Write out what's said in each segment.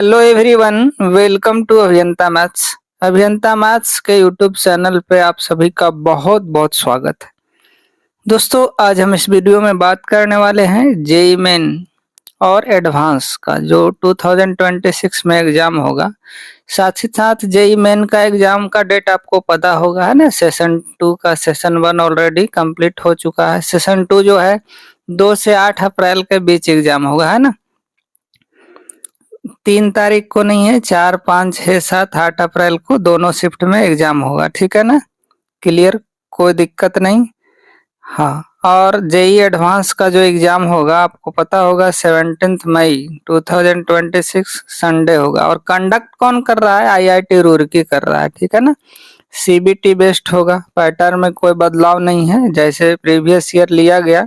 Hello everyone, welcome to अभियंता maths. अभियंता maths के यूट्यूब चैनल पे आप सभी का बहुत बहुत स्वागत है। दोस्तों, आज हम इस वीडियो में बात करने वाले हैं जेईई मेन और एडवांस का जो 2026 में एग्जाम होगा। साथ ही साथ जेईई मेन का एग्जाम का डेट आपको पता होगा, है ना। सेशन 2 का सेशन 1 ऑलरेडी कंप्लीट हो चुका है। सेशन 2 जो है 2 से 8 अप्रैल के बीच एग्जाम होगा, है ना। 3 तारीख को नहीं है, 4, 5, 6, 7, 8 अप्रैल को दोनों शिफ्ट में एग्जाम होगा। ठीक है ना, क्लियर, कोई दिक्कत नहीं। हाँ, और जेईई एडवांस का जो एग्जाम होगा आपको पता होगा 17 मई 2026 संडे होगा। और कंडक्ट कौन कर रहा है? आईआईटी रुड़की कर रहा है। ठीक है ना, सीबीटी बेस्ड होगा। पैटर्न में कोई बदलाव नहीं है, जैसे प्रीवियस ईयर लिया गया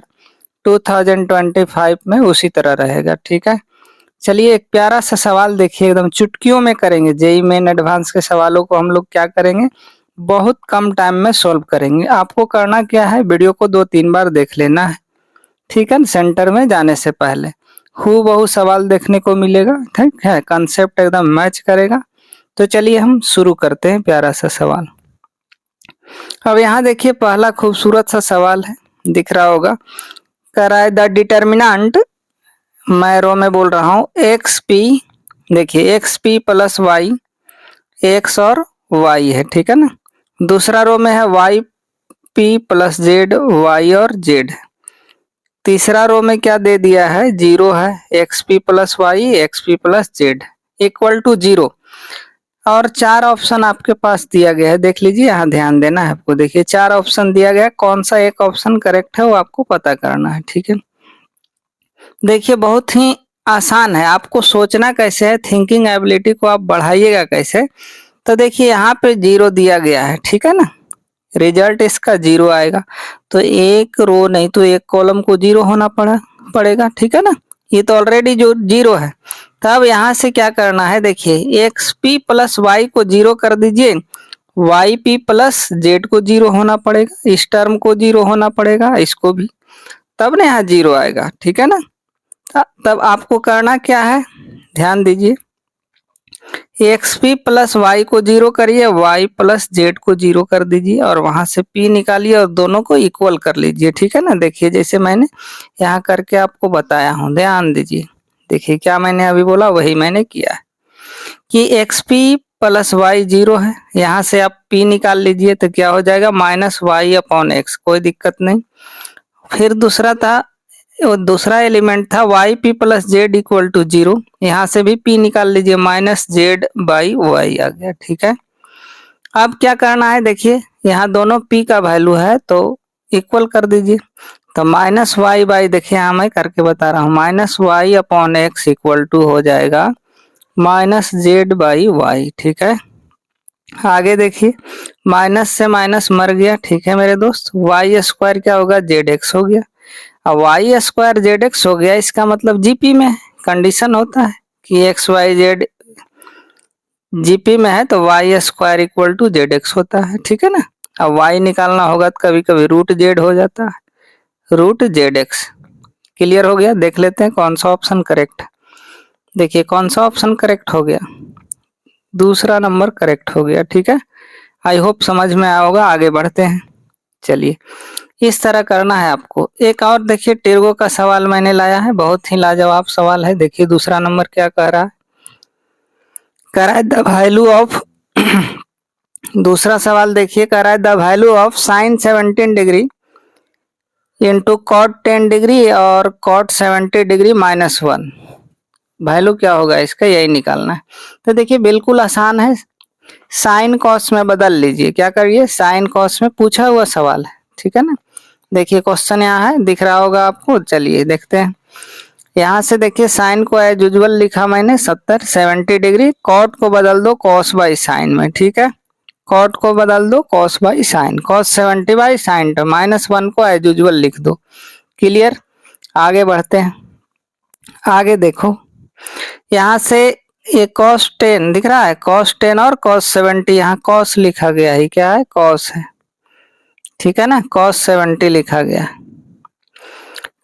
2025 में उसी तरह रहेगा। ठीक है, चलिए एक प्यारा सा सवाल देखिए, एकदम चुटकियों में करेंगे। जेईई मेन एडवांस के सवालों को हम लोग क्या करेंगे, बहुत कम टाइम में सॉल्व करेंगे। आपको करना क्या है, वीडियो को 2-3 बार देख लेना है। ठीक है, सेंटर में जाने से पहले हूबहू सवाल देखने को मिलेगा। ठीक है, कंसेप्ट एकदम मैच करेगा। तो चलिए हम शुरू करते हैं प्यारा सा सवाल। अब यहाँ देखिए, पहला खूबसूरत सा सवाल है, दिख रहा होगा। कराए द डिटर्मिनेंट, मैं रो में बोल रहा हूँ, एक्स पी। देखिए X P plus Y, X और वाई है। ठीक है ना। दूसरा रो में है Y P plus Z, Y और जेड। तीसरा रो में क्या दे दिया है, जीरो है। X P plus Y, X P plus Z equal to zero. और 4 ऑप्शन आपके पास दिया गया है, देख लीजिए, यहाँ ध्यान देना है आपको। देखिए 4 ऑप्शन दिया गया है, कौन सा एक ऑप्शन करेक्ट है वो आपको पता करना है। ठीक है, देखिए बहुत ही आसान है। आपको सोचना कैसे है, थिंकिंग एबिलिटी को आप बढ़ाइएगा कैसे। तो देखिए यहाँ पे जीरो दिया गया है, ठीक है ना, रिजल्ट इसका जीरो आएगा। तो एक रो नहीं तो एक कॉलम को जीरो होना पड़ेगा। ठीक है ना, ये तो ऑलरेडी जो जीरो है। तब यहाँ से क्या करना है, देखिए एक्स पी प्लस वाई को जीरो कर दीजिए, वाई पी प्लस जेड को जीरो होना पड़ेगा, इस टर्म को जीरो होना पड़ेगा, इसको भी, तब ना यहाँ जीरो आएगा। ठीक है ना, तब आपको करना क्या है, ध्यान दीजिए, एक्स पी प्लस वाई को जीरो करिए, वाई प्लस जेड को जीरो कर दीजिए और वहां से पी निकालिए और दोनों को इक्वल कर लीजिए। ठीक है ना, देखिए जैसे मैंने यहाँ करके आपको बताया हूँ, ध्यान दीजिए। देखिए क्या मैंने अभी बोला, वही मैंने किया है कि X P plus Y zero है, यहाँ से आप पी निकाल लीजिए तो क्या हो जाएगा, माइनस वाई अपॉन एक्स, कोई दिक्कत नहीं। फिर दूसरा था, दूसरा एलिमेंट था Y P plus Z equal to zero, यहाँ से भी पी निकाल लीजिए, माइनस जेड बाई वाई आ गया। ठीक है, अब क्या करना है, देखिए यहाँ दोनों पी का वैल्यू है तो इक्वल कर दीजिए। तो माइनस वाई बाई, देखिए यहाँ मैं करके बता रहा हूँ, minus Y upon X equal to हो जाएगा माइनस जेड बाई वाई। ठीक है, आगे देखिए, माइनस से माइनस मर गया। ठीक है मेरे दोस्त, वाई स्क्वायर क्या होगा, जेड एक्स हो गया। अब वाई स्क्वायर जेड एक्स हो गया, इसका मतलब जीपी में कंडीशन होता है कि एक्स वाई जेड जीपी में है तो Y square equal to Z X होता है। ठीक है ना, अब वाई निकालना होगा तो कभी कभी रूट जेड हो जाता है, रूट जेड एक्स। क्लियर हो गया, देख लेते हैं कौन सा ऑप्शन करेक्ट है। देखिए कौन सा ऑप्शन करेक्ट हो गया, दूसरा नंबर करेक्ट हो गया। ठीक है, आई होप समझ में आया होगा। आगे बढ़ते हैं, चलिए इस तरह करना है आपको। एक और देखिए टेरगो का सवाल मैंने लाया है, बहुत ही लाजवाब सवाल है। देखिए दूसरा नंबर क्या कह रहा है, कह रहा है द वैल्यू ऑफ दूसरा सवाल देखिए, कह रहा है the value of sine 17 degree into cot 10 degree और कॉट 70 डिग्री माइनस 1, वैल्यू क्या होगा इसका, यही निकालना है। तो देखिए बिल्कुल आसान है, साइन कॉस में बदल लीजिए। क्या करिए, साइन कॉस में पूछा हुआ सवाल है। ठीक है ना, देखिए क्वेश्चन यहाँ है, दिख रहा होगा आपको। चलिए देखते हैं, यहाँ से देखिए साइन को एज यूजुअल लिखा मैंने 70 डिग्री, कॉट को बदल दो कॉस बाई साइन में। ठीक है, कॉट को बदल दो cos by sine, cos 70 by sine, तो माइनस 1 को एज यूजुअल लिख दो। क्लियर, आगे बढ़ते हैं। आगे देखो, यहाँ से ये cos 10 दिख रहा है, cos 10 और cos 70, यहाँ cos लिखा गया है, क्या है, cos है। ठीक है ना, cos 70 लिखा गया।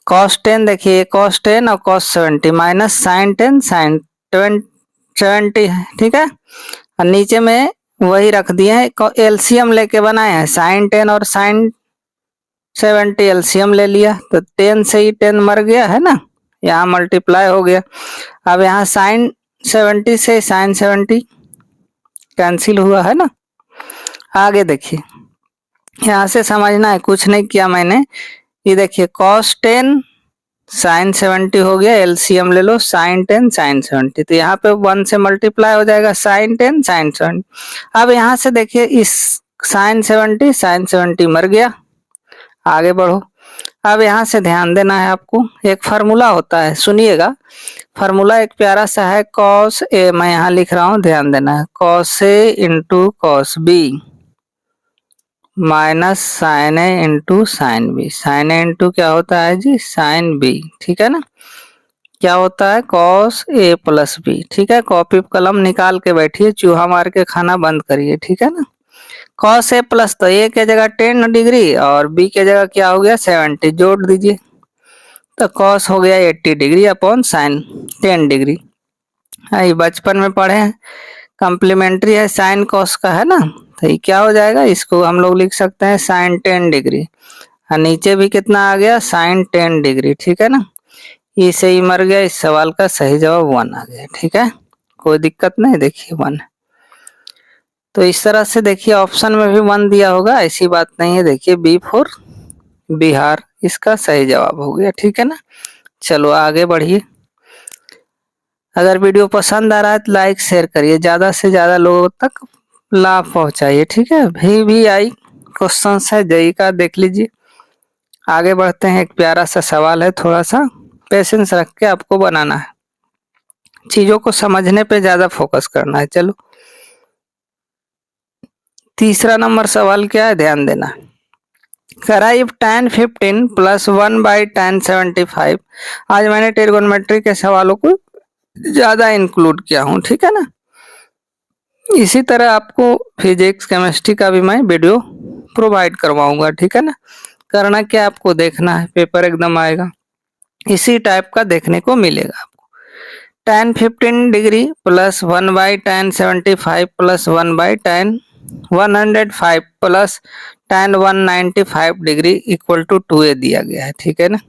cos 10 देखिए, cos 10 और cos 70 माइनस sin 10 sin 70 है, ठीक है। और नीचे में वही रख दिए हैं, एलसीएम लेके बनाए हैं, साइन 10 और साइन 70 एलसीएम ले लिया तो 10 से ही 10 मर गया है ना, यहाँ मल्टीप्लाई हो गया। अब यहाँ साइन 70 से साइन 70 कैंसिल हुआ है ना। आगे देखिए, यहाँ से समझना है, कुछ नहीं किया मैंने। ये देखिए cos 10 साइन 70 हो गया, एलसीएम ले लो, साइन 10 साइन 70, तो यहाँ पे 1 से मल्टीप्लाई हो जाएगा, साइन 10 साइन 70। अब यहाँ से देखिए इस साइन 70 मर गया। आगे बढ़ो। अब यहाँ से ध्यान देना है आपको, एक फार्मूला होता है, सुनिएगा। फार्मूला एक प्यारा सा है, cos a, मैं यहाँ लिख रहा हूँ, ध्यान देना है, cos a into cos b minus sine A into sine B. Sine A into क्या होता है जी, साइन बी, ठीक है ना। क्या होता है, cos a प्लस बी, ठीक है। कॉपी कलम निकाल के बैठिए, चूहा मार के खाना बंद करिए, ठीक है ना। cos a प्लस, तो a के जगह 10 डिग्री और b के जगह क्या हो गया 70, जोड़ दीजिए तो cos हो गया 80 डिग्री अपॉन साइन 10 डिग्री। ये बचपन में पढ़े हैं, कम्प्लीमेंट्री है, साइन cos का है ना, तो ये क्या हो जाएगा, इसको हम लोग लिख सकते हैं साइन 10 डिग्री, और नीचे भी कितना आ गया साइन 10 डिग्री, ठीक है ना। ये सही मर गया, इस सवाल का सही जवाब 1 आ गया, ठीक है, कोई दिक्कत नहीं, देखिए 1। तो इस तरह से देखिए ऑप्शन में भी 1 दिया होगा, ऐसी बात नहीं है। देखिए बी फॉर बिहार इसका सही जवाब हो गया, ठीक है ना। चलो आगे बढ़िए। अगर वीडियो पसंद आ रहा है तो लाइक शेयर करिए, ज़्यादा से ज़्यादा लोगों तक लाभ पहुंचाइए, ठीक है। VVI क्वेश्चन है जेईई का, देख लीजिए। आगे बढ़ते हैं, एक प्यारा सा सवाल है, थोड़ा सा पेशेंस रख के आपको बनाना है, चीज़ों को समझने पे ज़्यादा फोकस करना है। चलो तीसरा नंबर सवाल क्या है, ध्यान देना। कराइब tan 15 प्लस 1 बाई tan 75। आज मैंने ट्रिगोनोमेट्री के सवालों को ज़्यादा इंक्लूड किया हूँ, ठीक है ना। इसी तरह आपको फिजिक्स केमिस्ट्री का भी मैं वीडियो प्रोवाइड करवाऊंगा, ठीक है ना। करना क्या, आपको देखना है, पेपर एकदम आएगा इसी टाइप का देखने को मिलेगा आपको। tan 15 degree plus 1 by tan 75 plus 1 by tan 105 plus tan 195 degree equal to 2a दिया गया है, ठीक है ना।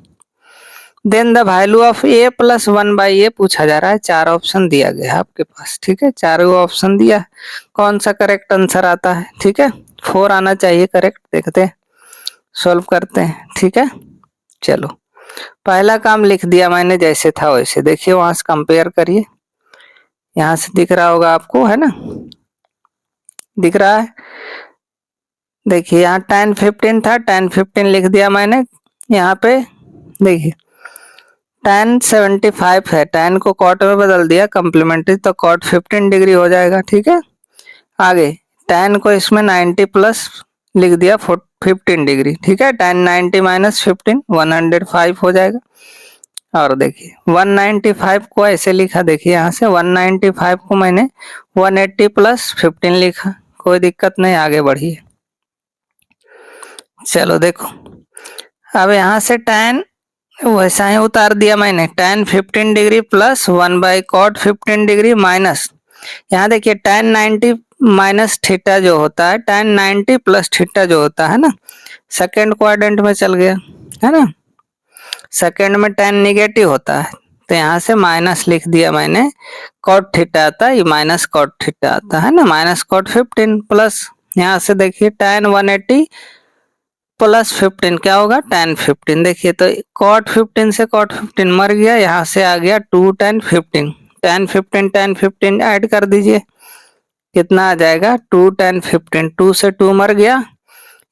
Then the value of a plus 1 by a पूछा जा रहा है। 4 ऑप्शन दिया गया है आपके पास, ठीक है, चारों ऑप्शन दिया है, कौन सा करेक्ट आंसर आता है, ठीक है। 4 आना चाहिए करेक्ट, देखते हैं सॉल्व करते हैं, ठीक है। चलो पहला काम लिख दिया मैंने, जैसे था वैसे, देखिए वहां से कंपेयर करिए, यहाँ से दिख रहा होगा आपको, है ना, दिख रहा है। देखिए यहाँ tan 15 था, tan 15 लिख दिया मैंने, यहाँ पे देखिए tan 75 है, tan को cot में बदल दिया कम्प्लीमेंट्री, तो cot 15 डिग्री हो जाएगा, ठीक है। आगे tan को इसमें 90 प्लस लिख दिया 15 डिग्री, ठीक है। tan 90 माइनस 15 105 हो जाएगा। और देखिए 195 को ऐसे लिखा, देखिए यहाँ से 195 को मैंने 180 प्लस 15 लिखा, कोई दिक्कत नहीं, आगे बढ़िए। चलो देखो, अब यहाँ से tan वैसा ही उतार दिया मैंने, tan 15 degree plus 1 by cot 15 degree minus, यहाँ देखिए tan 90 माइनस थीटा जो होता है, tan 90 प्लस थीटा जो होता है ना, सेकेंड क्वाड्रेंट में चल गया, है ना। सेकेंड में tan निगेटिव होता है, तो यहाँ से माइनस लिख दिया मैंने, cot थीटा आता है, ये माइनस cot थीटा आता है ना, माइनस cot 15 प्लस, यहाँ से देखिए tan 180 प्लस 15 क्या होगा tan 15। देखिए तो cot 15 से cot 15 मर गया, यहाँ से आ गया 2 tan 15, tan 15 ऐड कर दीजिए, कितना आ जाएगा 2 tan 15, 2 से 2 मर गया,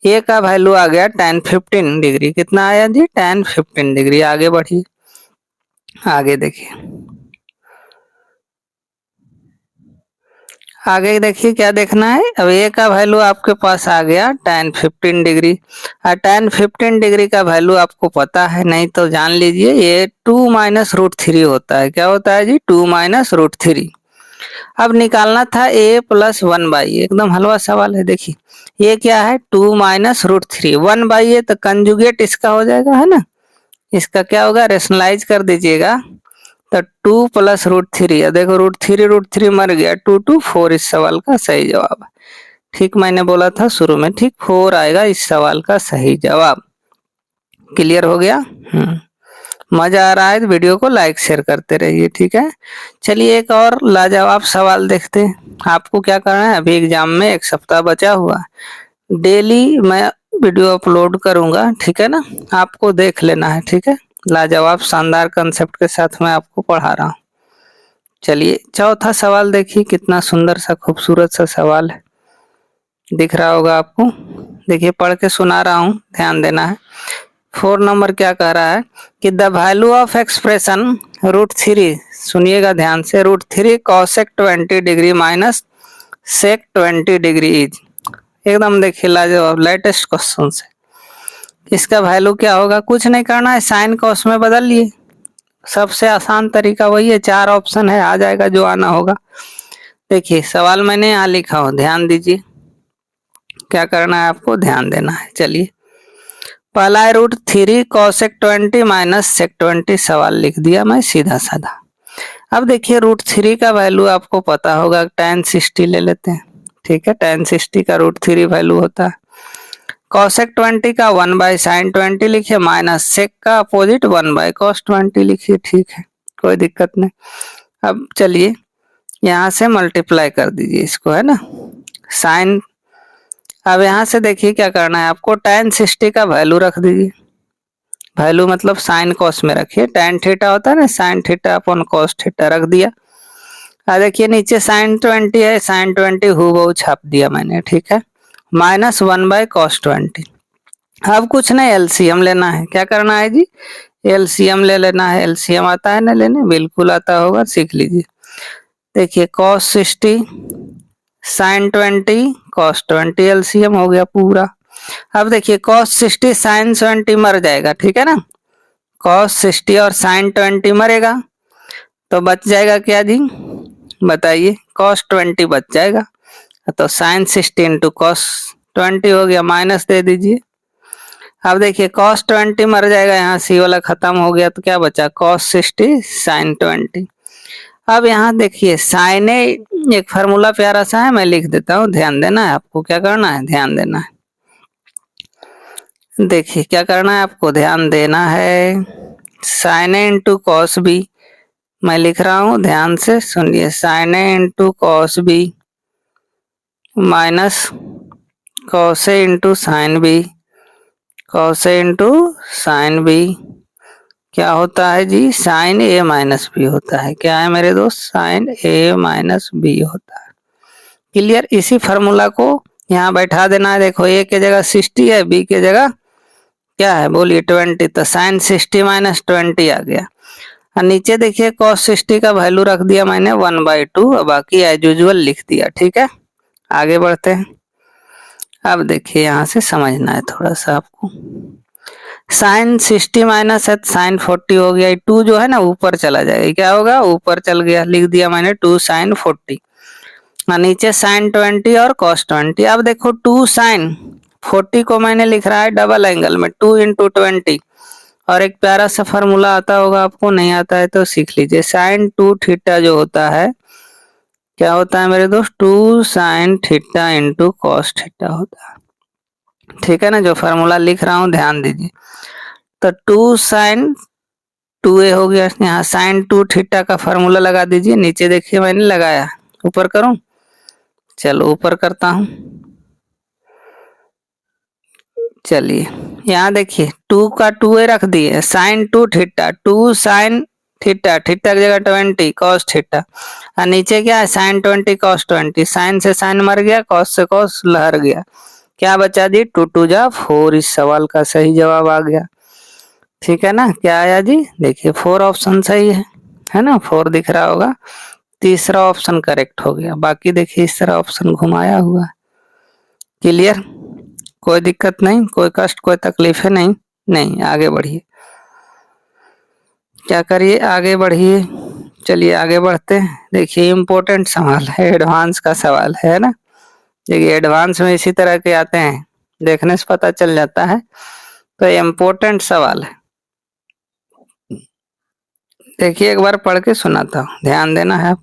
a का वैल्यू आ गया tan 15 डिग्री, कितना आया जी tan 15 डिग्री। आगे बढ़िए, आगे देखिए, आगे देखिए क्या देखना है। अब a का वैल्यू आपके पास आ गया tan 15 डिग्री, और tan 15 डिग्री का वैल्यू आपको पता है, नहीं तो जान लीजिए, ये 2 माइनस रूट 3 होता है। क्या होता है जी 2 माइनस रूट 3। अब निकालना था a प्लस 1 बाई, एकदम हलवा सवाल है। देखिए ये क्या है 2 माइनस रूट 3, 1 बाई ए, तो कंजुगेट इसका हो जाएगा, है ना, इसका क्या होगा, रेशनलाइज कर दीजिएगा, तो 2 प्लस √3, देखो √3 मर गया, 2 2 4 इस सवाल का सही जवाब। ठीक मैंने बोला था शुरू में, ठीक 4 आएगा इस सवाल का सही जवाब। क्लियर हो गया? मजा आ रहा है तो वीडियो को लाइक शेयर करते रहिए, ठीक है। चलिए एक और लाजवाब सवाल देखते हैं। आपको क्या करना है, अभी एग्जाम में 1 सप्ताह बचा हुआ है, डेली मैं वीडियो अपलोड करूंगा, ठीक है ना, आपको देख लेना है, ठीक है। लाजवाब शानदार कंसेप्ट के साथ मैं आपको पढ़ा रहा हूँ। चलिए चौथा सवाल देखिए, कितना सुंदर सा खूबसूरत सा सवाल है, दिख रहा होगा आपको। देखिए पढ़ के सुना रहा हूँ, ध्यान देना है। 4 नंबर क्या कह रहा है कि द वैल्यू ऑफ एक्सप्रेशन √3, सुनिएगा ध्यान से, √3 cosec 20 degree minus sec 20 degree is, एकदम देखिए लाजवाब लेटेस्ट क्वेश्चन से। इसका वैल्यू क्या होगा, कुछ नहीं करना है, साइन कॉस में बदल लिए, सबसे आसान तरीका वही है, 4 ऑप्शन है, आ जाएगा जो आना होगा। देखिए सवाल मैंने यहाँ लिखा हो, ध्यान दीजिए, क्या करना है आपको, ध्यान देना है। चलिए पहला है √3 cosec 20 माइनस sec 20, सवाल लिख दिया मैं सीधा साधा। अब देखिए √3 का वैल्यू आपको पता होगा, tan 60 ले लेते हैं, ठीक है, tan 60 का √3 वैल्यू होता है। cosec 20 का 1/sin 20 लिखिए, माइनस sec का अपोजिट 1/cos 20 लिखिए, ठीक है, कोई दिक्कत नहीं। अब चलिए यहाँ से मल्टीप्लाई कर दीजिए इसको, है ना, साइन। अब यहाँ से देखिए क्या करना है आपको, tan 60 का वैल्यू रख दीजिए, वैल्यू मतलब साइन कॉस में रखिए, tan थीटा होता है ना, sine theta upon cos theta रख दिया। देखिए नीचे sin 20 है, sin 20 हूबहू छाप दिया मैंने, ठीक है, माइनस 1/cos 20। अब कुछ नहीं, एलसीएम लेना है, क्या करना है जी, एलसीएम ले लेना है। एलसीएम आता है ना लेने, बिल्कुल आता होगा, सीख लीजिए। देखिए cos 60 sin 20 cos 20 एलसीएम हो गया पूरा। अब देखिए cos 60 sin 20 मर जाएगा, ठीक है ना, cos 60 और sin 20 मरेगा, तो बच जाएगा क्या जी, बताइए, cos 20 बच जाएगा, तो sin 60 इंटू cos 20 हो गया, माइनस दे दीजिए। अब देखिए cos 20 मर जाएगा, यहाँ सी वाला खत्म हो गया, तो क्या बचा, cos 60 sin 20। अब यहाँ देखिए साइन एक फार्मूला प्यारा सा है, मैं लिख देता हूँ, ध्यान देना है आपको, क्या करना है, ध्यान देना है। देखिए क्या करना है आपको, ध्यान देना है, sine A into cos B, मैं लिख रहा हूँ, ध्यान से सुनिए, sine A into cos B minus cos A into sine B, cos A into sine B क्या होता है जी, साइन ए माइनस बी होता है, क्या है मेरे दोस्त, साइन ए माइनस बी होता है। क्लियर, इसी फार्मूला को यहाँ बैठा देना है, देखो ए के जगह 60 है, बी के जगह क्या है बोलिए 20, तो साइन 60 माइनस 20 आ गया। और नीचे देखिए cos 60 का वैल्यू रख दिया मैंने 1/2, और बाकी एज यूजुअल लिख दिया, ठीक है। आगे बढ़ते हैं। अब देखिए यहाँ से समझना है थोड़ा सा आपको, साइन 60 माइनस है, साइन 40 हो गया, 2 जो है ना ऊपर चला जाएगा, क्या होगा, ऊपर चल गया, लिख दिया मैंने 2 साइन 40, और नीचे साइन 20 और cos 20। अब देखो 2 साइन 40 को मैंने लिख रहा है डबल एंगल में, 2 इंटू 20, और एक प्यारा सा फार्मूला आता होगा आपको, नहीं आता है तो सीख लीजिए, साइन 2 थीटा जो होता है, क्या होता है मेरे दोस्त, 2 sine theta into cos theta होता है, ठीक है ना, जो फार्मूला लिख रहा हूँ ध्यान दीजिए। तो 2 साइन 2a हो गया, यहाँ साइन 2 थीटा का फार्मूला लगा दीजिए, नीचे देखिए मैंने लगाया, ऊपर करूं, चलो ऊपर करता हूं। चलिए यहाँ देखिए 2 का 2a रख दिए, sine 2 theta, 2 sine theta, theta की जगह 20 कॉस थीटा, और नीचे क्या है, साइन 20 कॉस 20, साइन से साइन मर गया, कॉस से कॉस लहर गया, क्या बचा जी, 2 2 जा 4, इस सवाल का सही जवाब आ गया, ठीक है ना। क्या आया जी, देखिए 4 ऑप्शन सही है ना, 4 दिख रहा होगा, तीसरा ऑप्शन करेक्ट हो गया, बाकी देखिए इस तरह ऑप्शन घुमाया हुआ। क्लियर, कोई दिक्कत नहीं, कोई कष्ट, कोई तकलीफ है नहीं, नहीं आगे बढ़िए, क्या करिए, आगे बढ़िए। चलिए आगे बढ़ते हैं। देखिए इम्पोर्टेंट सवाल है, एडवांस का सवाल है ना, देखिए एडवांस में इसी तरह के आते हैं, देखने से पता चल जाता है, तो इम्पोर्टेंट सवाल है। देखिए एक बार पढ़ के सुनाता हूँ, ध्यान देना है आप,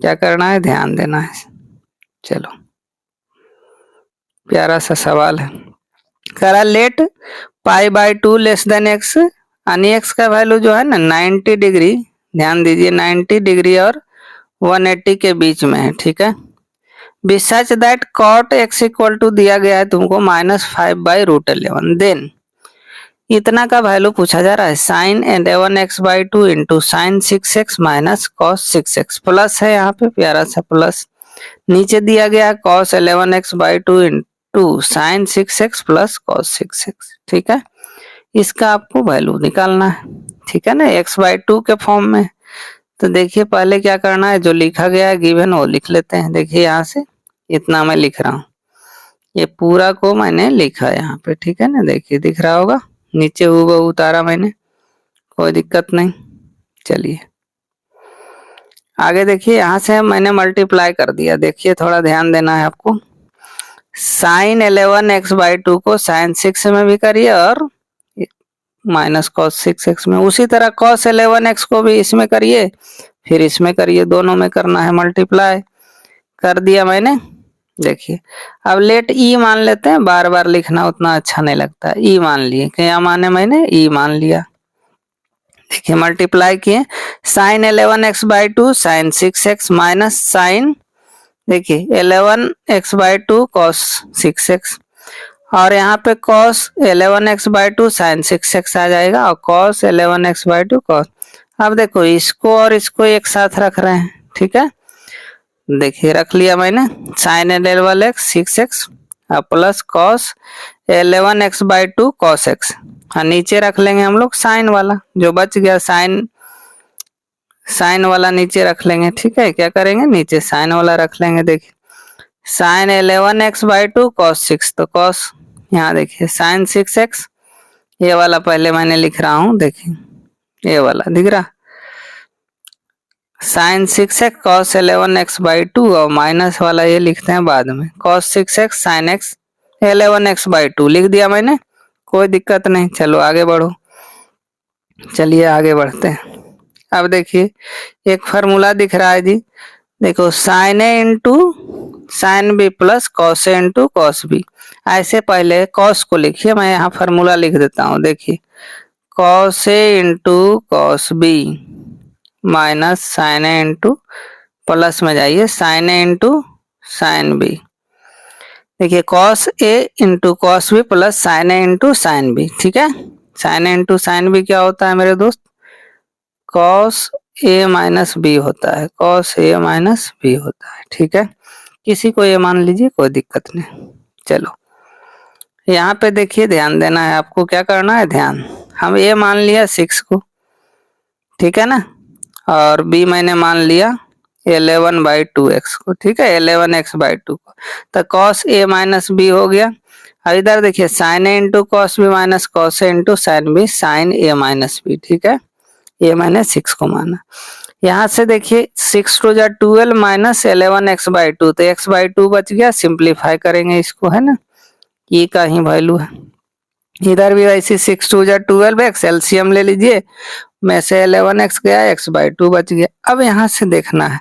क्या करना है, ध्यान देना है। चलो प्यारा सा सवाल है, करा लेट π/2 लेस देन एक्स, यानी एक्स का वैल्यू जो है ना 90 डिग्री, ध्यान दीजिए 90 डिग्री और 180 के बीच में है, ठीक है। B such that cot X equal to दिया गया है तुमको -5/√11, देन इतना का वैल्यू पूछा जा रहा है, sine 11x/2 into sine 6x minus cos 6x, plus है यहाँ पे प्यारा सा प्लस, नीचे दिया गया है cos 11x/2 into sine 6x plus cos 6x, ठीक है। इसका आपको वैल्यू निकालना है, ठीक है ना, x/2 के फॉर्म में। तो देखिए पहले क्या करना है, जो लिखा गया है गिवन वो लिख लेते हैं। देखिए यहाँ से इतना मैं लिख रहा हूँ, ये पूरा को मैंने लिखा है यहाँ पे, ठीक है ना, देखिए दिख रहा होगा, नीचे हूबहू उतारा मैंने, कोई दिक्कत नहीं। चलिए आगे देखिए, यहाँ से मैंने मल्टीप्लाई कर दिया, देखिए थोड़ा ध्यान देना है आपको। साइन 11x/2 को साइन 6 में भी करिए और माइनस कॉस 6x में, उसी तरह कॉस 11x को भी इसमें करिए, फिर इसमें करिए, दोनों में करना है मल्टीप्लाई, कर दिया मैंने। देखिए अब लेट ई मान लेते हैं, बार बार लिखना उतना अच्छा नहीं लगता, ई मान लिए, क्या माने मैंने, ई मान लिया। देखिए मल्टीप्लाई किए, sign 11x/2 sign 6x minus sign, देखिए 11x/2 कॉस 6x, और यहाँ पे cos 11x/2 sin 6x आ जाएगा, और cos 11x/2 cos, अब देखो इसको और इसको एक साथ रख रहे हैं, ठीक है। देखिए रख लिया मैंने, sin 11x 6x और plus cos 11x/2 cos x, और नीचे रख लेंगे हम लोग साइन वाला, जो बच गया साइन वाला नीचे रख लेंगे, ठीक है। क्या करेंगे, नीचे साइन वाला रख लेंगे। देखिए साइन 11x/2 cos 6, तो cos यहाँ देखिए साइन 6x, ये वाला पहले मैंने लिख रहा हूँ, देखिए ये वाला दिख रहा, साइन 6x cos 11x/2, और माइनस वाला ये लिखते हैं बाद में, cos 6x sin x 11x/2 लिख दिया मैंने, कोई दिक्कत नहीं। चलो आगे बढ़ो, चलिए आगे बढ़ते हैं। अब देखिए एक फार्मूला दिख रहा है जी, देखो sine A into sine B plus cos A into cos B, ऐसे पहले कॉस को लिखिए, मैं यहाँ फार्मूला लिख देता हूँ। देखिए cos A into cos B minus sine A into, plus में जाइए sine A into sine B, देखिए cos A into cos B plus sine A into sine B, ठीक है। Sine A into sine B क्या होता है मेरे दोस्त, कॉस ए माइनस बी होता है, कॉस ए माइनस बी होता है, ठीक है। किसी को ये मान लीजिए, कोई दिक्कत नहीं। चलो यहाँ पे देखिए ध्यान देना है आपको, क्या करना है, ध्यान, हम ए मान लिया 6 को, ठीक है ना, और बी मैंने मान लिया 11/2x को, ठीक है, 11x/2 को, तो cos a माइनस बी हो गया। अब इधर देखिए sine A into cos B minus cos A into sine B, sine A minus B, ठीक है, ये मैंने 6 को माना। यहाँ से देखिए 6 2 12 माइनस 11x/2, तो x/2 बच गया, सिंप्लीफाई करेंगे इसको, है ना, ये का ही वैल्यू है। इधर भी वैसे 6 2 12 एक्स, एलसीएम ले लीजिए, में से 11x गया, x/2 बच गया। अब यहाँ से देखना है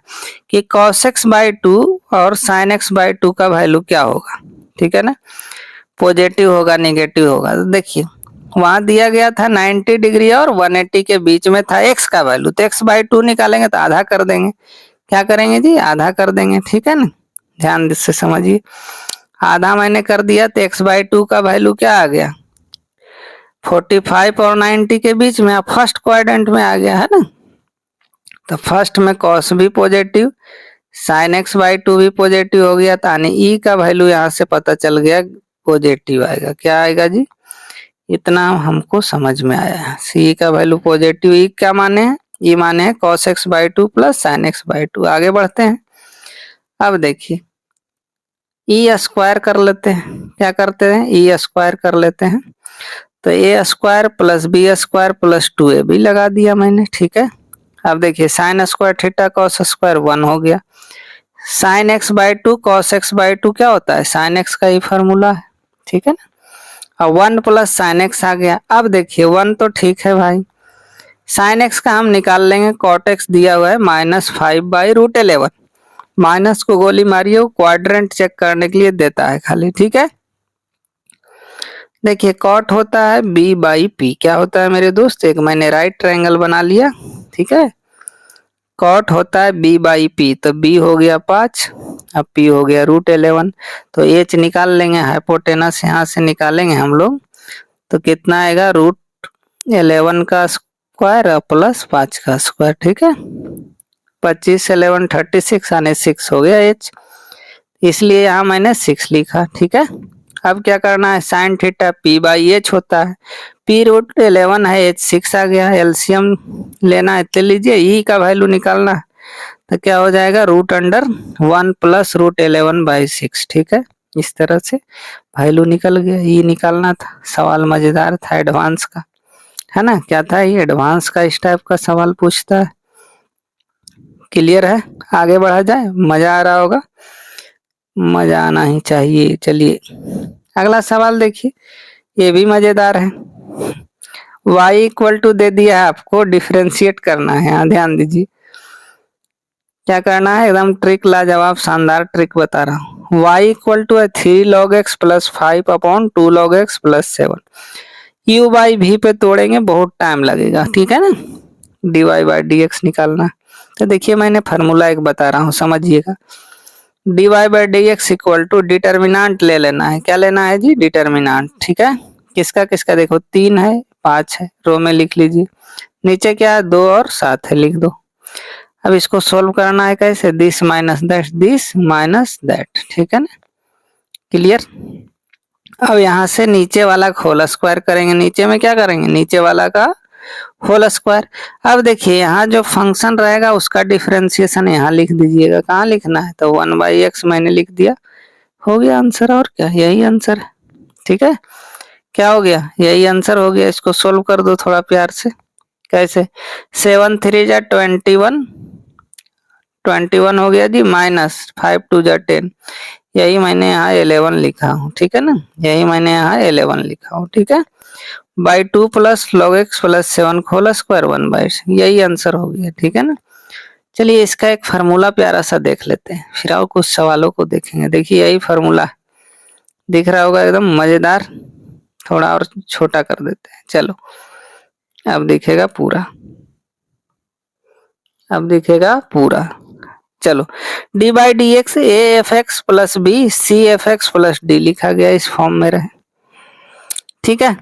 कि cos x/2 और sin x/2 का वैल्यू क्या होगा, ठीक है ना, पॉजिटिव होगा निगेटिव होगा। तो देखिए वहां दिया गया था 90 डिग्री और 180 के बीच में था x का वैल्यू, तो x/2 निकालेंगे तो आधा कर देंगे, क्या करेंगे जी, आधा कर देंगे, ठीक है ना, ध्यान से समझिए। आधा मैंने कर दिया तो x/2 का वैल्यू क्या आ गया, 45 और 90 के बीच में, फर्स्ट क्वाड्रेंट में आ गया, है ना। तो फर्स्ट में cos भी पॉजिटिव, sin x/2 भी पॉजिटिव हो गया, तो ई का वैल्यू यहाँ से पता चल गया, पॉजिटिव आएगा। क्या आएगा जी, इतना हमको समझ में आया है, सी का वैल्यू पॉजिटिव। ई क्या माने हैं, ई माने हैं cos x/2 plus sin x/2। आगे बढ़ते हैं, अब देखिए ई स्क्वायर कर लेते हैं, क्या करते हैं, ई स्क्वायर कर लेते हैं, तो A square plus B square plus 2ab लगा दिया मैंने, ठीक है। अब देखिए sine square theta cos square 1 हो गया, साइन x/2 कॉस x/2 क्या होता है, साइन x का ही फॉर्मूला है, ठीक है ना, और 1 प्लस साइन x आ गया। अब देखिए 1 तो ठीक है भाई, साइन एक्स का हम निकाल लेंगे, कॉट एक्स दिया हुआ है -5/√11। माइनस को गोली मारिए, वो क्वाड्रेंट चेक करने के लिए देता है खाली, ठीक है। देखिए कॉट होता है b/p, क्या होता है मेरे दोस्त, एक मैंने राइट ट्रायंगल बना लिया, ठीक है। कॉट होता है b/p, तो b हो गया 5, अब p हो गया √11, तो h निकाल लेंगे, हाइपोटेनस यहाँ से निकालेंगे हम लोग, तो कितना आएगा, √11 का स्क्वायर प्लस 5 का स्क्वायर, ठीक है। 25 11 36 यानी 6 हो गया h, इसलिए यहाँ मैंने 6 लिखा, ठीक है। अब क्या करना है, साइन थीटा p/h होता है, p√11 है, h 6 आ गया, एलसीएम लेना है तो लीजिए, e का वैल्यू निकालना है, तो क्या हो जाएगा, √1 + √11/6, ठीक है। इस तरह से वैल्यू निकल गया, e निकालना था। सवाल मजेदार था, एडवांस का है ना, क्या था ये, एडवांस का इस टाइप का सवाल पूछता है। क्लियर है, आगे बढ़ा जाए, मजा आ रहा होगा, मजा आना ही चाहिए। चलिए अगला सवाल देखिए, ये भी मजेदार है। y = दे दिया है आपको, डिफरेंशिएट करना है, यहाँ ध्यान दीजिए क्या करना है, एकदम ट्रिक लाजवाब शानदार ट्रिक बता रहा हूँ। y = 3 log x + 5/2 log x + 7, u/v पे तोड़ेंगे बहुत टाइम लगेगा, ठीक है ना। dy/dx निकालना, तो देखिए मैंने फार्मूला एक बता रहा हूँ, समझिएगा। dy/dx = डिटर्मिनेंट ले लेना है, क्या लेना है जी, डिटर्मिनेंट, ठीक है। किसका किसका, देखो 3 है 5 है, रो में लिख लीजिए, नीचे क्या है 2 और 7 है, लिख दो। अब इसको सोल्व करना है कैसे, दिस माइनस दैट, ठीक है ना, क्लियर। अब यहाँ से नीचे वाला का होल स्क्वायर करेंगे, नीचे में क्या करेंगे, नीचे वाला का होल स्क्वायर। अब देखिए यहाँ जो फंक्शन रहेगा उसका डिफरेंशिएशन यहाँ लिख दीजिएगा, कहाँ लिखना है, तो 1/x मैंने लिख दिया, हो गया आंसर, और क्या, यही आंसर है, ठीक है। क्या हो गया, यही आंसर हो गया। इसको सोल्व कर दो थोड़ा प्यार से, कैसे, 7 3 जा 21 हो गया जी, -5 2 जा 10, यही मैंने यहाँ 11 लिखा हूँ, ठीक है ना, यही मैंने यहाँ 11 लिखा हूँ, ठीक है। /2 + log x + 7 होल स्क्वायर 1/6, यही आंसर हो गया, ठीक है ना। चलिए इसका एक फार्मूला प्यारा सा देख लेते हैं, फिर और कुछ सवालों को देखेंगे। देखिए यही फार्मूला दिख रहा होगा, एकदम मजेदार, थोड़ा और छोटा कर देते हैं, चलो अब दिखेगा पूरा, अब दिखेगा पूरा। चलो d/dx a(f(x + b c(f(x + d) लिखा गया, इस फॉर्म में रहे, ठीक है।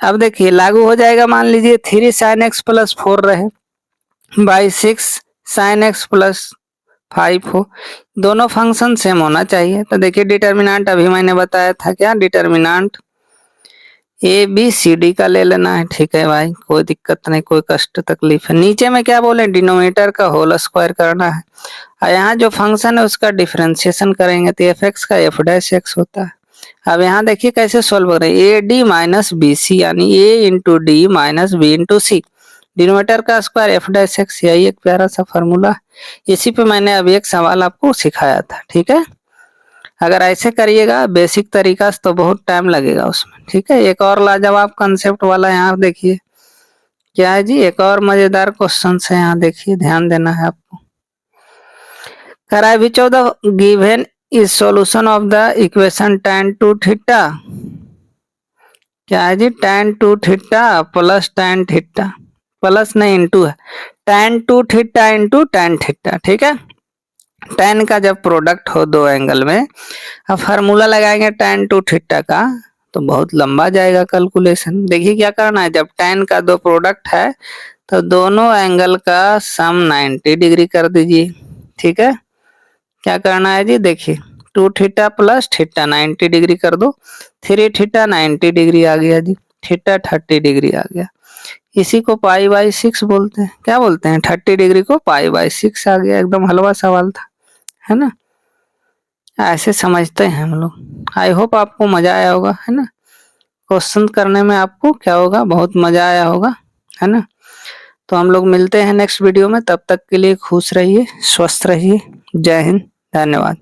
अब देखिए लागू हो जाएगा, मान लीजिए 3 sin x + 4 रहे /6 sin x + 5 हो, दोनों फंक्शन सेम होना चाहिए। तो देखिए डिटर्मिनेंट अभी मैंने बताया था, क्या डिटर्मिनेंट ABCD का ले लेना है, ठीक है भाई, कोई दिक्कत नहीं, कोई कष्ट तकलीफ है। नीचे में क्या बोले, डिनोमिनेटर का होल स्क्वायर करना है, और यहाँ जो फंक्शन है उसका डिफरेंशिएशन करेंगे, तो f(x) का f'(x) होता है। अब यहाँ देखिए कैसे सोल्व कर रहे हैं, AD - BC यानी A × D - B × C, denominator का स्क्वायर f'(x), यही एक प्यारा सा फॉर्मूला, इसी पे मैंने अभी एक सवाल आपको सिखाया था, ठीक है। अगर ऐसे करिएगा बेसिक तरीका से तो बहुत टाइम लगेगा उसमें, ठीक है। एक और लाजवाब कंसेप्ट वाला यहाँ देखिए, क्या है जी, एक और मजेदार क्वेश्चन है, यहाँ देखिए ध्यान देना है आपको। which of the given is solution of the equation tan 2 theta, क्या है जी, tan 2 theta + tan theta, plus नहीं इंटू है, tan 2 theta × tan theta, ठीक है। tan का जब प्रोडक्ट हो दो एंगल में, अब फार्मूला लगाएंगे tan 2 थीटा का, तो बहुत लंबा जाएगा कैलकुलेशन। देखिए क्या करना है, जब tan का दो प्रोडक्ट है तो दोनों एंगल का सम 90 डिग्री कर दीजिए, ठीक है। क्या करना है जी, देखिए 2 थीटा + थीटा 90 डिग्री कर दो, 3 थीटा 90 डिग्री आ गया जी, थीटा 30 डिग्री आ गया, इसी को π/6 बोलते हैं, क्या बोलते हैं, 30 डिग्री को π/6 आ गया, एकदम हलवा सवाल था, है ना। ऐसे समझते हैं हम लोग। आई होप आपको मजा आया होगा, है ना, क्वेश्चन करने में आपको क्या होगा, बहुत मजा आया होगा, है ना। तो हम लोग मिलते हैं नेक्स्ट वीडियो में, तब तक के लिए खुश रहिए, स्वस्थ रहिए, जय हिंद, धन्यवाद।